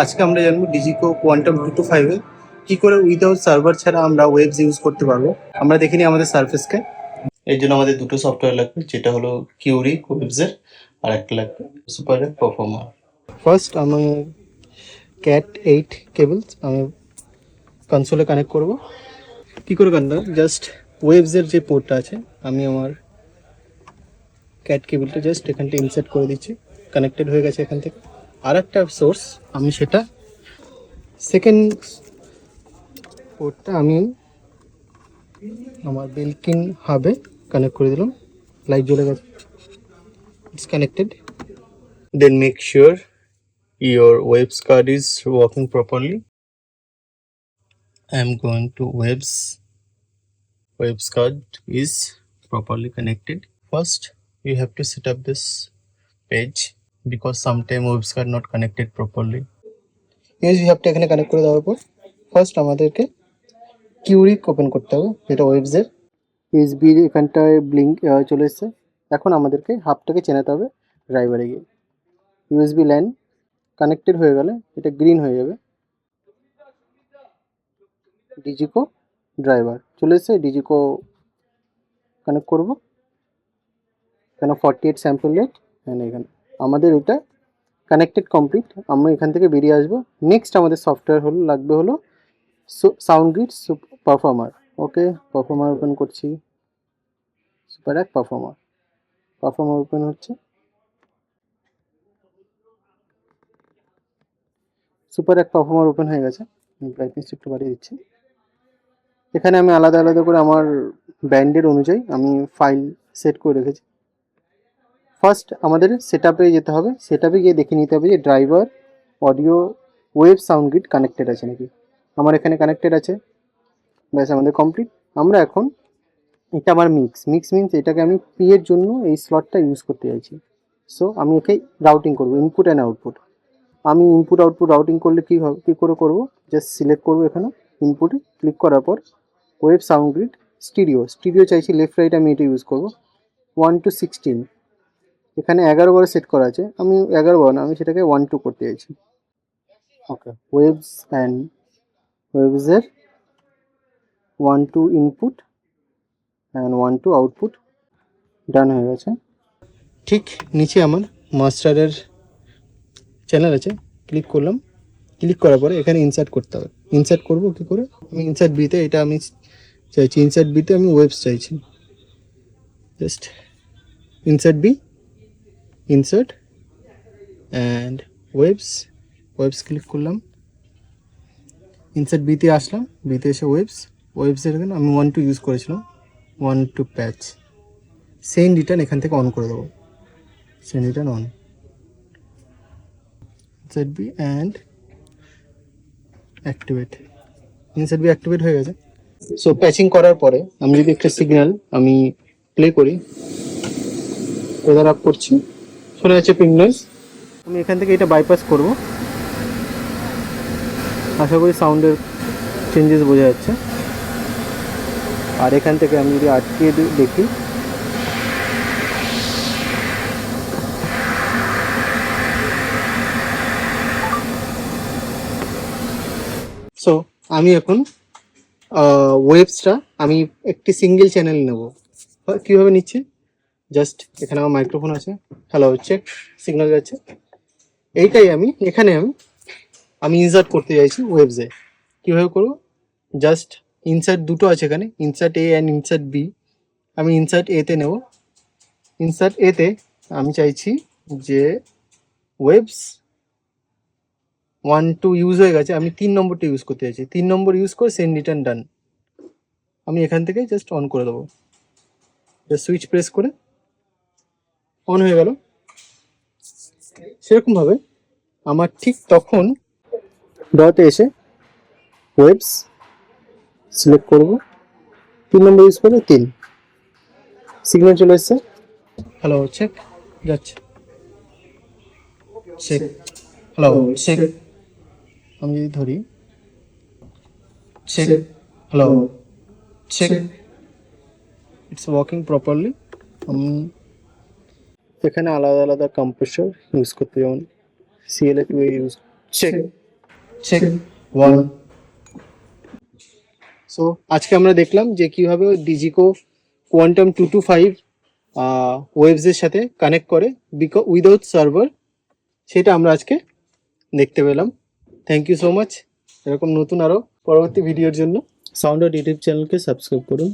আজকে আমরা জানবো ডিজিকো কোয়ান্টাম 225 এ কি করে উইদাউট সার্ভার ছাড়া আমরা ওয়েবস ইউজ করতে পারবো। আমরা দেখে নিই আমাদের সারফেসকে। এর জন্য আমাদের দুটো সফটওয়্যার লাগবে, যেটা হলো কিউরি ওয়েবস এর, আর একটা লাগবে সুপার পারফর্মার। ফার্স্ট আমি ক্যাট 8 কেবলস আমি কনসোলে কানেক্ট করব। কি করে কানেক্ট, জাস্ট ওয়েবস এর যে পোর্টটা আছে আমি আমার ক্যাট কেবলটা জাস্ট এখান থেকে ইনসার্ট করে দিচ্ছি, কানেক্টেড হয়ে গেছে এখান থেকে। আর একটা সোর্স আমি সেটা সেকেন্ড পোর্টটা আমি আমার বেলকিন হাবে কানেক্ট করে দিলাম। লাইট জ্বলে গেছে, it's connected. Then make sure your webs card is working properly. I am going to webs card is properly connected. First you have to set up this page because sometime webs card not connected properly. Yes, you have to এখানে connect করে দেওয়ার পর first আমাদেরকে কিউরিক open করতে হবে, যেটা ওয়েবস এর USB এখানটায় ব্লিঙ্ক চলে এসেছে। এখন আমাদেরকে হাবটাকে চেনাতে হবে ড্রাইভারে গিয়ে। ইউএসবি ল্যান কানেক্টেড হয়ে গেলে এটা গ্রিন হয়ে যাবে, ডিজিকো ড্রাইভার চলে এসেছে। ডিজিকো কানেক্ট করব, এখানে 48 স্যাম্পল রেট, এখানে আমাদের এটা কানেক্টেড কমপ্লিট। আমরা এখান থেকে বেরিয়ে আসবো। নেক্সট আমাদের সফটওয়্যার লাগবে হলো সাউন্ডগ্রিড পারফর্মার। ওকে, পারফর্মার ওপেন করছি, সুপার এক পারফর্মার ওপেন হচ্ছে। সুপার এক পারফর্মার ওপেন হয়ে গেছে। ব্রাইটনেস একটু বাড়িয়ে দিচ্ছি। এখানে আমি আলাদা আলাদা করে আমার ব্যান্ডের অনুযায়ী আমি ফাইল সেট করে রেখেছি। ফার্স্ট আমাদের সেট আপে যেতে হবে, সেট আপে গিয়ে দেখে নিতে হবে যে driver audio web sound grid connected আছে নাকি। আমার এখানে কানেক্টেড আছে, ব্যাস আমাদের কমপ্লিট। আমরা এখন এটা আমার মিক্স মিনস এটাকে আমি পি এর জন্য এই স্লটটা ইউজ করতে চাইছি। সো আমি একে রাউটিং করবো, ইনপুট অ্যান্ড আউটপুট। আমি ইনপুট আউটপুট রাউটিং করলে কী হবে, কী করে করবো, জাস্ট সিলেক্ট করবো এখানে ইনপুটে ক্লিক করার পর ওয়েব সাউন্ড গ্রিড স্টিরিও চাইছি, লেফট রাইট আমি এটা ইউজ করবো। 1 to 16 এখানে 11 বারে সেট করা আছে, আমি 11 বার না, আমি সেটাকে 1 2 করতে চাইছি। ওকে, ওয়েবসের 1 2 ইনপুট অ্যান্ড 1 2 আউটপুট ডান হয়ে গেছে। ঠিক নিচে আমার মাস্টারের চ্যানেল আছে, ক্লিক করলাম। ক্লিক করার পরে এখানে ইনসার্ট করতে হবে। ইনসার্ট করবো কী করে, আমি ইনসার্ট বিতে এটা আমি চাইছি, ইনসার্ট বিতে আমি ওয়েবস চাইছি। Just insert B, insert and webs click করলাম। ইনসার্ট বিতে আসলাম, বিতে এসে ওয়েবসের এখানে আমি 1 2 ইউজ করেছিলাম, 1 2 প্যাচ। সেন্ড রিটার্ন এখান থেকে অন করে দেবো, send return on. Insert B and activate, insert B activate হয়ে গেছে। সো প্যাচিং করার পরে আমি যদি একটা সিগন্যাল আমি প্লে করি, ওয়েদার আপ করছি, শোনা যাচ্ছে পিং নয়েজ। আমি এখান থেকে এটা বাইপাস করব, আশা করি সাউন্ডের চেঞ্জেস বোঝা যাচ্ছে। আর এখান থেকে আমি যদি আটকে দেখি, সো আমি এখন ওয়েবসটা আমি একটি সিঙ্গেল চ্যানেল নেব। কীভাবে নিচ্ছি, জাস্ট এখানে আমার মাইক্রোফোন আছে, হ্যালো চেক, সিগন্যাল যাচ্ছে। এইটাই এখানে আমি ইনসার্ট করতে চাইছি ওয়েবসে। কীভাবে করব, জাস্ট ইনসার্ট দুটো আছে এখানে, insert A and insert B. আমি ইনসার্ট এতে নেব। ইনসার্ট এতে আমি চাইছি যে ওয়েবস 1 2 ইউজ হয়ে গেছে, আমি 3 নম্বরটা ইউজ করতে চাইছি। 3 নম্বর ইউজ করে সেন্ড রিটার্ন ডান। আমি এখান থেকে জাস্ট অন করে দেবো, জাস্ট সুইচ প্রেস করে অন হয়ে গেল। সেরকমভাবে আমার ঠিক তখন ডটে এসে ওয়েবস সিলেক্ট করব, 3 নম্বর ইউজ করে 3, সিগন্যাল চলে এসছে, হ্যালো চেক যাচ্ছে, চেক, হ্যালো চেক। আমি যদি ধরি check, hello check, it's working properly. আমি এখানে আলাদা আলাদা কম্প্রেসর ইউজ করতে, যেমন CLA2 use, check check 1। So আজকে আমরা দেখলাম যে কিভাবে ডিজিকো কোয়ান্টাম 225 ওয়েভসের সাথে কানেক্ট করে উইদাউট সার্ভার, সেটা আমরা আজকে দেখতে পেলাম। Thank you so much. এরকম নতুন আরও পরবর্তী ভিডিওর জন্য সাউন্ড আউট ইউটিউব চ্যানেলকে সাবস্ক্রাইব করুন।